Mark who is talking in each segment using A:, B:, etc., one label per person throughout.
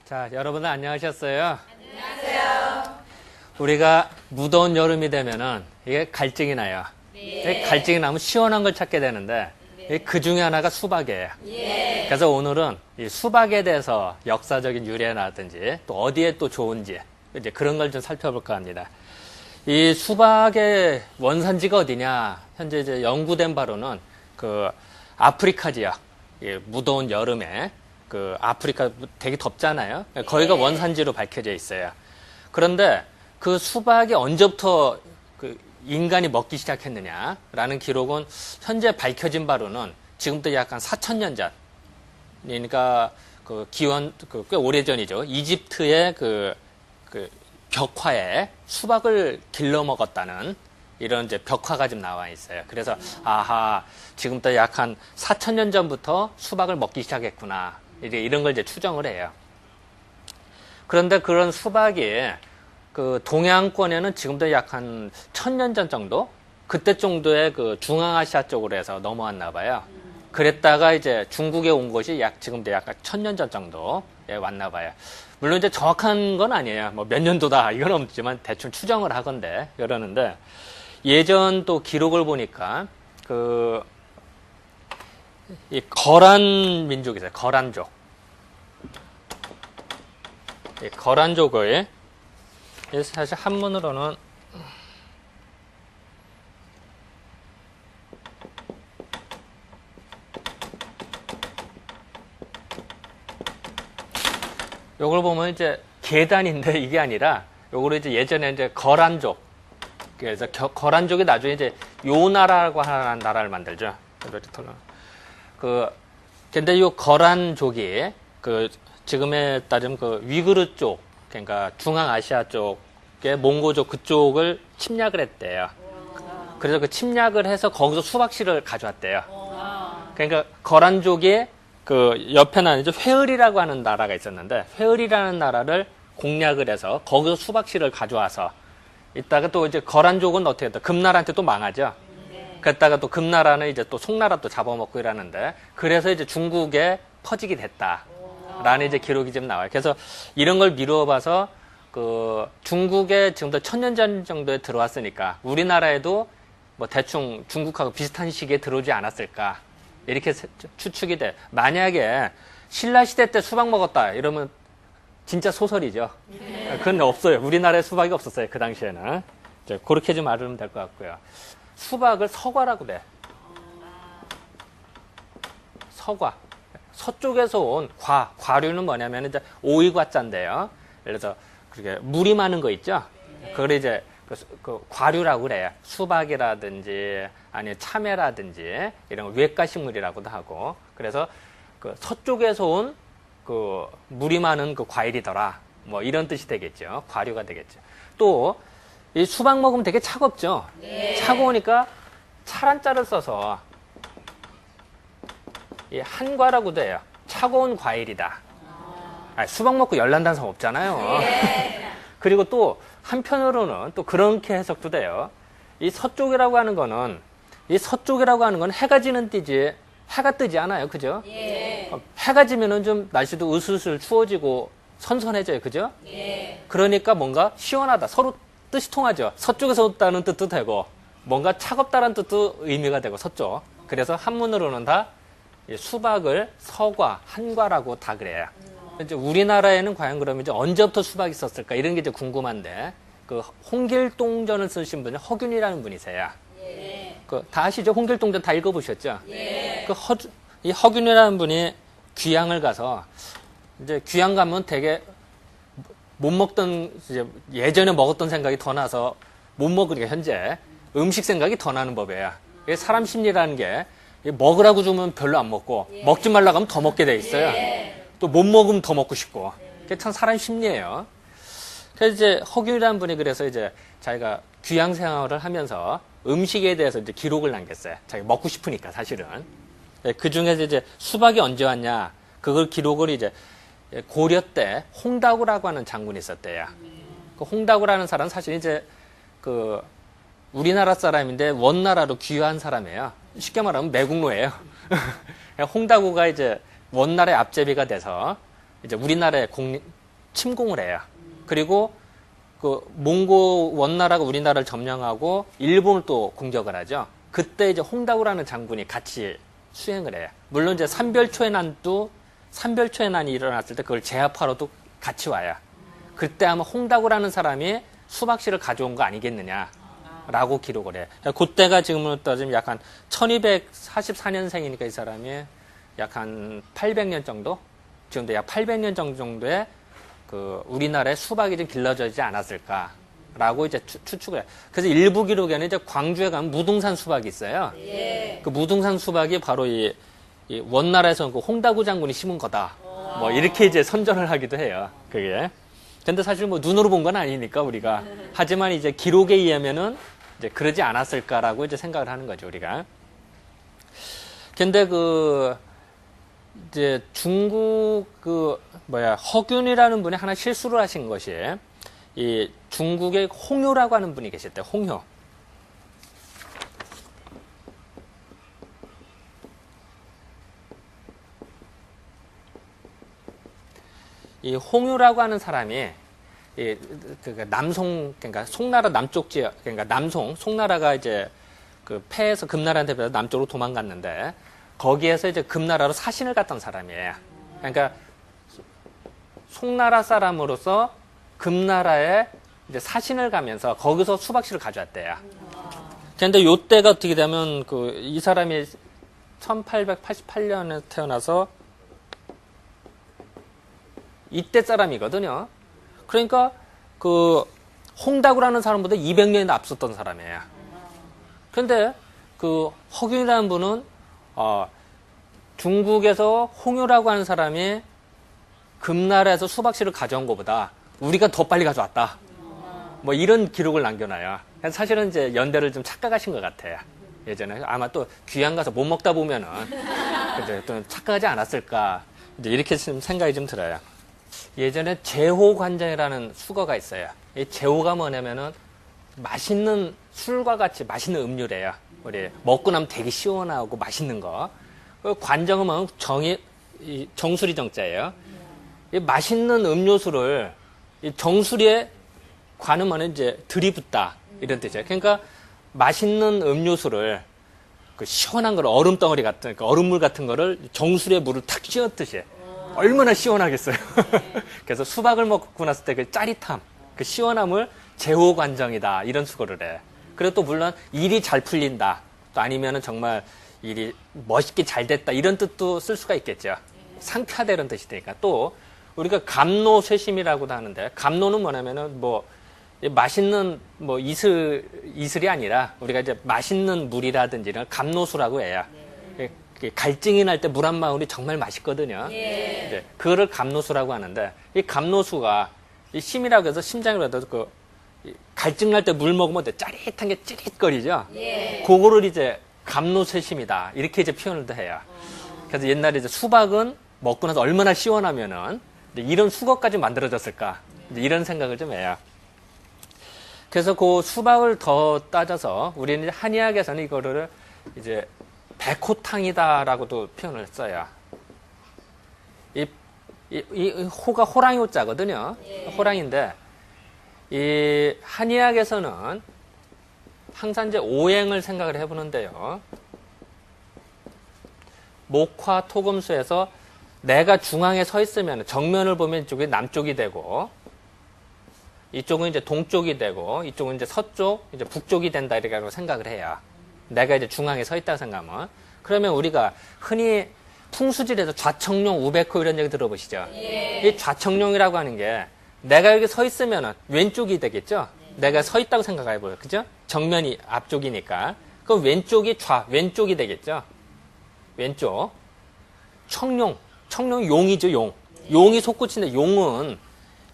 A: 자, 여러분들 안녕하셨어요?
B: 안녕하세요.
A: 우리가 무더운 여름이 되면은 이게 갈증이 나요.
B: 네.
A: 갈증이 나면 시원한 걸 찾게 되는데 그 중에 하나가 수박이에요.
B: 예.
A: 그래서 오늘은 이 수박에 대해서 역사적인 유래라든지 또 어디에 또 좋은지 이제 그런 걸 좀 살펴볼까 합니다. 이 수박의 원산지가 어디냐? 현재 이제 연구된 바로는 그 아프리카 지역, 무더운 여름에 그 아프리카 되게 덥잖아요. 거기가 원산지로 밝혀져 있어요. 그런데 그 수박이 언제부터 그 인간이 먹기 시작했느냐라는 기록은 현재 밝혀진 바로는 지금부터 약 한 4,000년 전. 그러니까 그 기원 꽤 오래전이죠. 이집트의 그 벽화에 수박을 길러 먹었다는 이런 이제 벽화가 지금 나와 있어요. 그래서 아하, 지금부터 약 한 4,000년 전부터 수박을 먹기 시작했구나. 이제 이런 걸 이제 추정을 해요. 그런데 그런 수박이 그 동양권에는 지금도 약 한 1,000년 전 정도? 그때 정도의 그 중앙아시아 쪽으로 해서 넘어왔나 봐요. 그랬다가 이제 중국에 온 것이 지금도 약 1,000년 전 정도에 왔나 봐요. 물론 이제 정확한 건 아니에요. 뭐 몇 년도다 이건 없지만 대충 추정을 하건데 그러는데 예전 또 기록을 보니까 이 거란 민족이세요. 거란족. 이 거란족의 사실 한문으로는 요걸 보면 이제 계단인데 이게 아니라 요거를 이제 예전에 이제 거란족. 그래서 거란족이 나중에 이제 요나라고 하는 나라를 만들죠. 근데 요 거란족이 지금에 따르면 위구르 쪽, 그러니까 중앙아시아 쪽의 몽고족 그쪽을 침략을 했대요. 그래서 그 침략을 해서 거기서 수박씨를 가져왔대요. 그러니까 거란족이 옆에 나는 이제 회을이라고 하는 나라가 있었는데 회을이라는 나라를 공략을 해서 거기서 수박씨를 가져와서 이따가 또 이제 거란족은 어떻게 했다? 금나라한테 또 망하죠. 그랬다가 또 금나라는 이제 또 송나라 또 잡아먹고 이러는데 그래서 이제 중국에 퍼지게 됐다라는 이제 기록이 지금 나와요. 그래서 이런 걸 미루어 봐서 중국에 지금부터 1,000년 전 정도에 들어왔으니까 우리나라에도 뭐 대충 중국하고 비슷한 시기에 들어오지 않았을까 이렇게 추측이 돼. 만약에 신라 시대 때 수박 먹었다 이러면 진짜 소설이죠. 그건 없어요. 우리나라에 수박이 없었어요. 그 당시에는. 그렇게 좀 알으면 될 것 같고요. 수박을 서과라고 그래. 서과. 서쪽에서 온 과류는 뭐냐면 이제 오이과자인데요. 예를 들어서 그렇게 물이 많은 거 있죠. 그걸 이제 과류라고 그래요. 수박이라든지 아니면 참외라든지 이런 외과식물이라고도 하고. 그래서 서쪽에서 온 물이 많은 과일이더라. 뭐 이런 뜻이 되겠죠. 과류가 되겠죠. 또 이 수박 먹으면 되게 차갑죠.
B: 네.
A: 차가우니까 차란자를 써서 이 한과라고도 해요. 차가운 과일이다. 수박 먹고 열난다는 사람 없잖아요.
B: 네.
A: 그리고 또 한편으로는 또 그렇게 해석도 돼요. 이 서쪽이라고 하는 거는 해가 지는 때지 해가 뜨지 않아요. 그죠?
B: 예.
A: 해가 지면은 좀 날씨도 으슬으슬 추워지고 선선해져요. 그죠?
B: 예.
A: 그러니까 뭔가 시원하다. 서로 뜻이 통하죠. 서쪽에서 왔다는 뜻도 되고 뭔가 차갑다는 뜻도 의미가 되고 서쪽. 그래서 한문으로는 다 수박을 서과, 한과라고 다 그래요. 이제 우리나라에는 과연 그러면 이제 언제부터 수박이 있었을까 이런 게 이제 궁금한데 홍길동전을 쓰신 분이 허균이라는 분이세요.
B: 예.
A: 다 아시죠? 홍길동전 다 읽어보셨죠?
B: 예.
A: 이 허균이라는 분이 귀향을 가서 이제 귀향 가면 되게 못 먹던 이제 예전에 먹었던 생각이 더 나서 못 먹으니까 현재 음식 생각이 더 나는 법이에요. 이게 사람 심리라는 게 먹으라고 주면 별로 안 먹고 먹지 말라고 하면 더 먹게 돼 있어요. 또 못 먹으면 더 먹고 싶고. 그게 참 사람 심리예요. 그래서 이제 허균이라는 분이 그래서 이제 자기가 귀향 생활을 하면서 음식에 대해서 이제 기록을 남겼어요. 자기 먹고 싶으니까 사실은. 그 중에서 이제 수박이 언제 왔냐. 그걸 기록을 이제 고려 때 홍다구라고 하는 장군이 있었대요. 그 홍다구라는 사람은 사실 이제 우리나라 사람인데 원나라로 귀화한 사람이에요. 쉽게 말하면 매국노예요. 홍다구가 이제 원나라의 앞제비가 돼서 이제 우리나라에 침공을 해요. 그리고 그 몽고 원나라가 우리나라를 점령하고 일본을 또 공격을 하죠. 그때 이제 홍다구라는 장군이 같이 수행을 해요. 물론 이제 삼별초의 난이 일어났을 때 그걸 제압하러도 같이 와요. 그때 아마 홍다구라는 사람이 수박씨를 가져온 거 아니겠느냐라고 기록을 해요. 그때가 지금으로 따지면 약 한 1244년생이니까 이 사람이 약 한 800년 정도? 지금도 약 800년 정도의 그 우리나라에 수박이 좀 길러지지 않았을까라고 이제 추측을 해요. 그래서 일부 기록에는 이제 광주에 가면 무등산 수박이 있어요.
B: 예.
A: 그 무등산 수박이 바로 이 원나라에서 그 홍다구 장군이 심은 거다. 뭐 이렇게 이제 선전을 하기도 해요. 그게. 근데 사실 뭐 눈으로 본 건 아니니까 우리가. 하지만 이제 기록에 의하면은 이제 그러지 않았을까라고 이제 생각을 하는 거죠, 우리가. 근데 이제 중국 허균이라는 분이 하나 실수를 하신 것이 이 중국의 홍효라고 하는 분이 계셨대요. 홍효. 이 홍효라고 하는 사람이 그러니까 송나라 남쪽 지역, 그러니까 송나라가 이제 그 패해서 금나라한테 배서 남쪽으로 도망갔는데 거기에서 이제 금나라로 사신을 갔던 사람이에요. 그러니까 송나라 사람으로서 금나라에 이제 사신을 가면서 거기서 수박씨를 가져왔대요. 그런데 요때가 어떻게 되면 이 사람이 1888년에 태어나서 이때 사람이거든요. 그러니까 홍다구라는 사람보다 200년이나 앞섰던 사람이에요. 그런데 허균이라는 분은 중국에서 홍효라고 하는 사람이 금나라에서 수박씨를 가져온 것보다 우리가 더 빨리 가져왔다. 뭐 이런 기록을 남겨놔요. 사실은 이제 연대를 좀 착각하신 것 같아요. 예전에 아마 또 귀양 가서 못 먹다 보면은 이제 또 착각하지 않았을까. 이제 이렇게 좀 생각이 좀 들어요. 예전에 제호관장이라는 수거가 있어요. 이 제호가 뭐냐면은 맛있는 술과 같이 맛있는 음료래요. 우리 먹고 나면 되게 시원하고 맛있는 거. 관정은 뭐 정수리 정자예요. 이 맛있는 음료수를 이 정수리에 관음하는 이제 들이붓다 이런 뜻이에요. 그러니까 맛있는 음료수를 시원한 걸 얼음덩어리 같은 얼음물 같은 거를 정수리에 물을 탁 씌웠듯이 얼마나 시원하겠어요. 그래서 수박을 먹고 났을 때 그 짜릿함, 그 시원함을 제호관정이다 이런 수고를 해. 그리고 또 물론 일이 잘 풀린다. 또 아니면은 정말 일이 멋있게 잘 됐다 이런 뜻도 쓸 수가 있겠죠. 상쾌하다 이런 뜻이 되니까. 또 우리가 감노쇠심이라고도 하는데 감노는 뭐냐면은 맛있는 이슬이 아니라 우리가 이제 맛있는 물이라든지 이런 감노수라고 해요. 갈증이 날 때 물 한 방울이 정말 맛있거든요. 이제 그거를 감노수라고 하는데 이 감노수가 이 심이라고 해서 심장이라도 갈증 날 때 물 먹으면 짜릿한 게 찌릿거리죠. 그거를 이제 감노쇠심이다 이렇게 이제 표현을 해요. 그래서 옛날에 이제 수박은 먹고 나서 얼마나 시원하면은 이런 수거까지 만들어졌을까 이제 이런 생각을 좀 해요. 그래서 그 수박을 더 따져서 우리는 한의학에서는 이거를 이제 백호탕이다라고도 표현을 써요. 이 호가 호랑이 호자거든요. 호랑인데 이 한의학에서는 항상 이제 오행을 생각을 해보는데요. 목화 토금수에서 내가 중앙에 서 있으면 정면을 보면 이쪽이 남쪽이 되고 이쪽은 이제 동쪽이 되고 이쪽은 이제 서쪽, 이제 북쪽이 된다 이렇게 생각을 해요. 내가 이제 중앙에 서 있다고 생각하면 그러면 우리가 흔히 풍수질에서 좌청룡, 우백호 이런 얘기 들어보시죠? 이 좌청룡이라고 하는 게 내가 여기 서 있으면 왼쪽이 되겠죠? 내가 서 있다고 생각해봐요. 그죠? 정면이 앞쪽이니까. 그럼 왼쪽이 되겠죠? 왼쪽. 청룡, 용이죠, 용. 용이 솟구치는데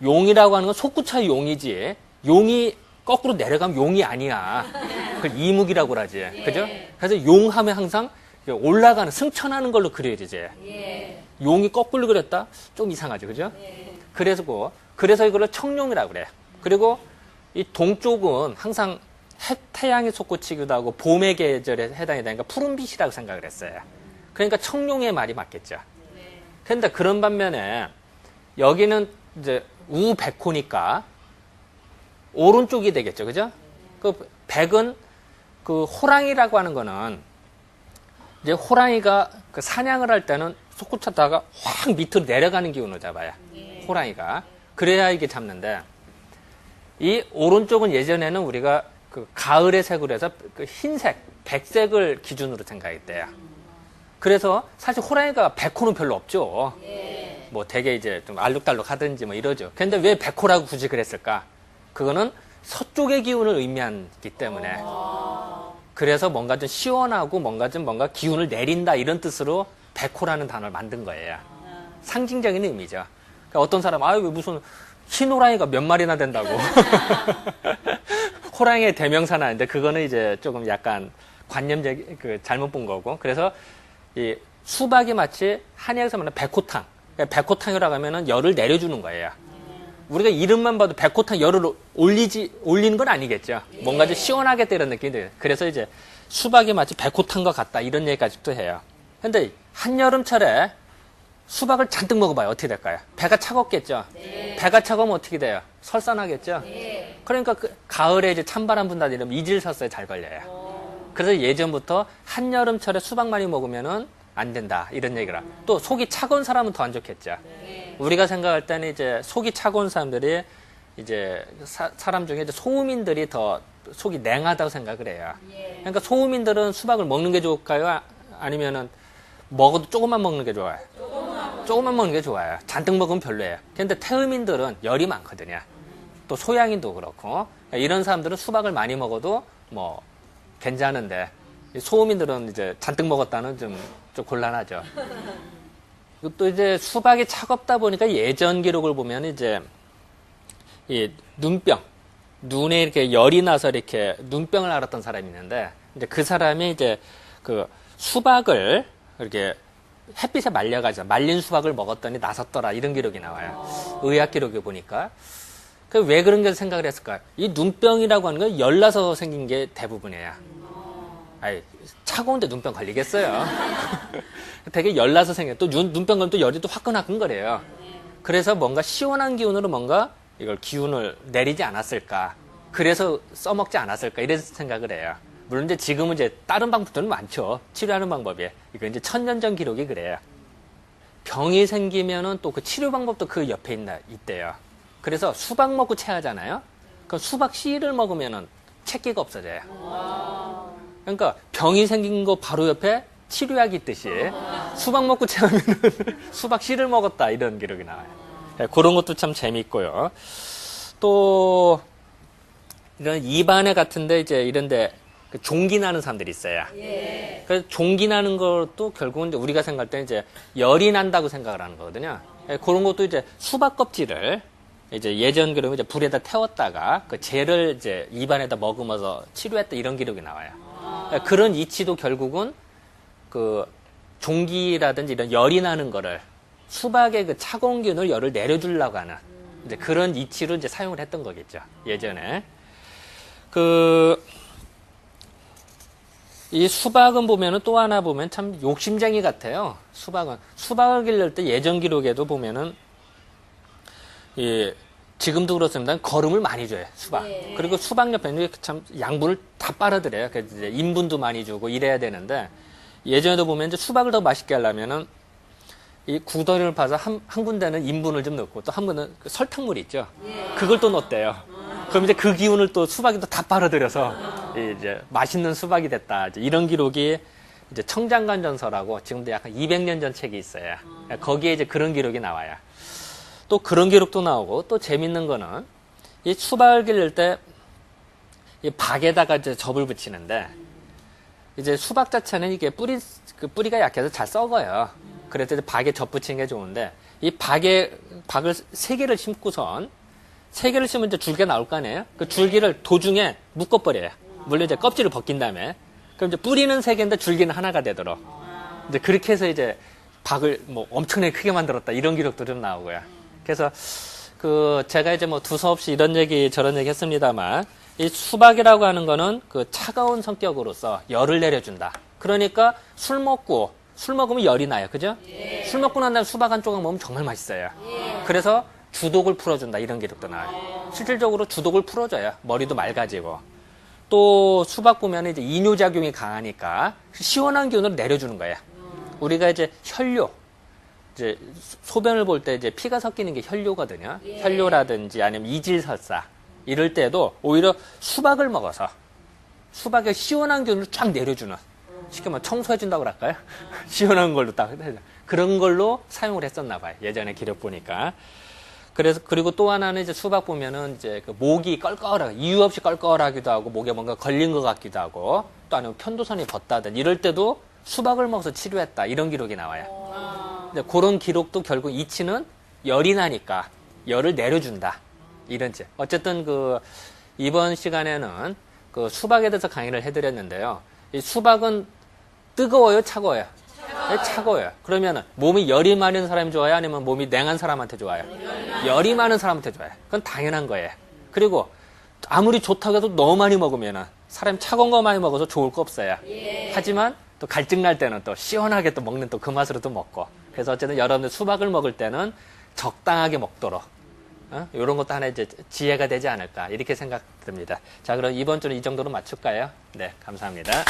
A: 용이라고 하는 건 솟구쳐 용이지. 용이 거꾸로 내려가면 용이 아니야. 그걸 이묵이라고 그러지. 그죠? 그래서 용하면 항상 올라가는, 승천하는 걸로 그려야 되지. 용이 거꾸로 그렸다? 좀 이상하죠. 그죠? 그래서 이거를 청룡이라고 그래. 그리고 이 동쪽은 항상 태양이 솟구치기도 하고 봄의 계절에 해당이 되니까 푸른빛이라고 생각을 했어요. 그러니까 청룡의 말이 맞겠죠. 그런데 그런 반면에 여기는 이제 우백호니까 오른쪽이 되겠죠. 그죠? 그 백은 그 호랑이라고 하는 거는 이제 호랑이가 그 사냥을 할 때는 솟구쳤다가 확 밑으로 내려가는 기운을 잡아요. 호랑이가. 그래야 이게 잡는데 이 오른쪽은 예전에는 우리가 그 가을의 색으로 해서 그 흰색, 백색을 기준으로 생각했대요. 그래서 사실 호랑이가 백호는 별로 없죠. 뭐 되게 이제 좀 알록달록 하든지 뭐 이러죠. 근데 왜 백호라고 굳이 그랬을까? 그거는 서쪽의 기운을 의미하기 때문에. 그래서 뭔가 좀 시원하고 뭔가 기운을 내린다 이런 뜻으로 백호라는 단어를 만든 거예요. 상징적인 의미죠. 그러니까 어떤 사람은 아유 왜 무슨 흰 호랑이가 몇 마리나 된다고. 호랑이의 대명사는 아닌데 그거는 이제 조금 약간 관념적 그 잘못 본 거고. 그래서 이 수박이 마치 한의학에서 말하는 백호탕. 그러니까 백호탕이라고 하면은 열을 내려주는 거예요. 우리가 이름만 봐도 백호탕 열을 올리는 건 아니겠죠. 뭔가 좀 시원하게 때리는 느낌이 들어요. 그래서 이제 수박이 마치 백호탕과 같다 이런 얘기까지도 해요. 근데 한여름철에 수박을 잔뜩 먹어봐요. 어떻게 될까요? 배가 차갑겠죠. 배가 차가우면 어떻게 돼요? 설산하겠죠. 그러니까 그 가을에 이제 찬바람 분다 이러면 이질설사에 잘 걸려요. 그래서 예전부터 한여름철에 수박 많이 먹으면은 안 된다 이런 얘기라. 또 속이 차가운 사람은 더 안 좋겠죠. 우리가 생각할 때는 이제 속이 차가운 사람들이 이제 사람 중에 이제 소음인들이 더 속이 냉하다고 생각을 해요. 그러니까 소음인들은 수박을 먹는 게 좋을까요? 아니면은 먹어도 조금만 먹는 게 좋아요? 조금만 먹는 게 좋아요. 잔뜩 먹으면 별로예요. 근데 태음인들은 열이 많거든요. 또 소양인도 그렇고 이런 사람들은 수박을 많이 먹어도 뭐 괜찮은데 소음인들은 이제 잔뜩 먹었다는 좀 곤란하죠. 또 이제 수박이 차갑다 보니까 예전 기록을 보면 이제 이 눈병, 눈에 이렇게 열이 나서 이렇게 눈병을 앓았던 사람이 있는데 이제 그 사람이 이제 그 수박을 이렇게 햇빛에 말려가지고 말린 수박을 먹었더니 나섰더라 이런 기록이 나와요. 의학 기록에 보니까. 왜 그런 게 생각을 했을까요? 이 눈병이라고 하는 건 열나서 생긴 게 대부분이에요. 아이, 차가운데 눈병 걸리겠어요. 되게 열나서 생겨. 또 눈병 걸리면 또 열이 또 화끈화끈 거래요. 그래서 뭔가 시원한 기운으로 뭔가 이걸 기운을 내리지 않았을까. 그래서 써먹지 않았을까. 이래서 생각을 해요. 물론 이제 지금은 이제 다른 방법들은 많죠. 치료하는 방법이. 이거 이제 1000년 전 기록이 그래요. 병이 생기면은 또 그 치료 방법도 그 옆에 있대요. 그래서 수박 먹고 체하잖아요. 그럼 수박 씨를 먹으면은 체기가 없어져요. 그러니까 병이 생긴 거 바로 옆에 치료약이 있듯이 수박 먹고 체하면은 수박 씨를 먹었다 이런 기록이 나와요. 그런 것도 참 재미있고요. 또 이런 입안에 같은데 이제 이런데 종기 나는 사람들이 있어요. 그래서 종기 나는 것도 결국은 이제 우리가 생각할 때 이제 열이 난다고 생각을 하는 거거든요. 그런 것도 이제 수박 껍질을 이제 예전 기록은 이제 불에다 태웠다가 그 젤을 이제 입안에다 머금어서 치료했다 이런 기록이 나와요. 그런 이치도 결국은 그 종기라든지 이런 열이 나는 거를 수박의 그 차가운 기운을 열을 내려주려고 하는 이제 그런 이치로 이제 사용을 했던 거겠죠. 예전에. 이 수박은 보면은 또 하나 보면 참 욕심쟁이 같아요. 수박을 기를 때 예전 기록에도 보면은 지금도 그렇습니다. 거름을 많이 줘요, 수박. 그리고 수박 옆에는 참 양분을 다 빨아들여요. 그래서 이제 인분도 많이 주고 이래야 되는데 예전에도 보면 이제 수박을 더 맛있게 하려면은 이 구더기를 파서 한 군데는 인분을 좀 넣고 또 한 군데는 그 설탕물 있죠. 그걸 또 넣었대요. 그럼 이제 그 기운을 또 수박이 또 다 빨아들여서 이제 맛있는 수박이 됐다. 이제 이런 기록이 이제 청장관전서라고 지금도 약간 200년 전 책이 있어요. 거기에 이제 그런 기록이 나와요. 또 그런 기록도 나오고 또 재밌는 거는 이 수박을 기를 때 이 박에다가 이제 접을 붙이는데 이제 수박 자체는 이게 뿌리가 약해서 잘 썩어요. 그래서 이제 박에 접 붙이는 게 좋은데 이 박을 3개를 심고선 3개를 심으면 이제 줄기가 나올 거 아니에요? 그 줄기를 도중에 묶어버려요. 물론 이제 껍질을 벗긴 다음에. 그럼 이제 뿌리는 3개인데 줄기는 하나가 되도록. 이제 그렇게 해서 이제 박을 뭐 엄청나게 크게 만들었다. 이런 기록도 좀 나오고요. 그래서 제가 이제 뭐 두서없이 이런 얘기 저런 얘기 했습니다만 이 수박이라고 하는 거는 그 차가운 성격으로서 열을 내려준다. 그러니까 술 먹으면 열이 나요. 그죠? 술 먹고 난 다음에 수박 한 조각 먹으면 정말 맛있어요. 그래서 주독을 풀어준다 이런 기록도 나와요. 실질적으로 주독을 풀어줘요. 머리도 맑아지고. 또 수박 보면 이제 이뇨작용이 강하니까 시원한 기운을 내려주는 거예요. 우리가 이제 혈뇨, 이제 소변을 볼 때 이제 피가 섞이는 게 혈뇨거든요. 혈뇨라든지 아니면 이질설사 이럴 때도 오히려 수박을 먹어서 수박의 시원한 기운을 쫙 내려주는, 쉽게 말하면 청소해준다고 그럴까요? 시원한 걸로 딱 그런 걸로 사용을 했었나 봐요. 예전에 기록 보니까. 그래서 그리고 또 하나는 이제 수박 보면은 이제 그 목이 껄껄하고 이유 없이 껄껄하기도 하고 목에 뭔가 걸린 것 같기도 하고 또 아니면 편도선이 벗다든 이럴 때도 수박을 먹어서 치료했다 이런 기록이 나와요. 근데 그런 기록도 결국 이치는 열이 나니까 열을 내려준다 이런지. 어쨌든 그 이번 시간에는 그 수박에 대해서 강의를 해드렸는데요. 이 수박은 뜨거워요, 차가워요? 네, 차가워요. 그러면은 몸이 열이 많은 사람이 좋아요? 아니면 몸이 냉한 사람한테 좋아요? 열이 많은 사람한테 좋아요. 그건 당연한 거예요. 그리고 아무리 좋다고 해도 너무 많이 먹으면은 사람이 차가운 거 많이 먹어서 좋을 거 없어요. 하지만 또 갈증 날 때는 또 시원하게 또 먹는 또 그 맛으로 또 먹고. 그래서 어쨌든 여러분들 수박을 먹을 때는 적당하게 먹도록 이런 것도 하나 이제 지혜가 되지 않을까 이렇게 생각됩니다. 자, 그럼 이번 주는 이 정도로 마칠까요? 네, 감사합니다.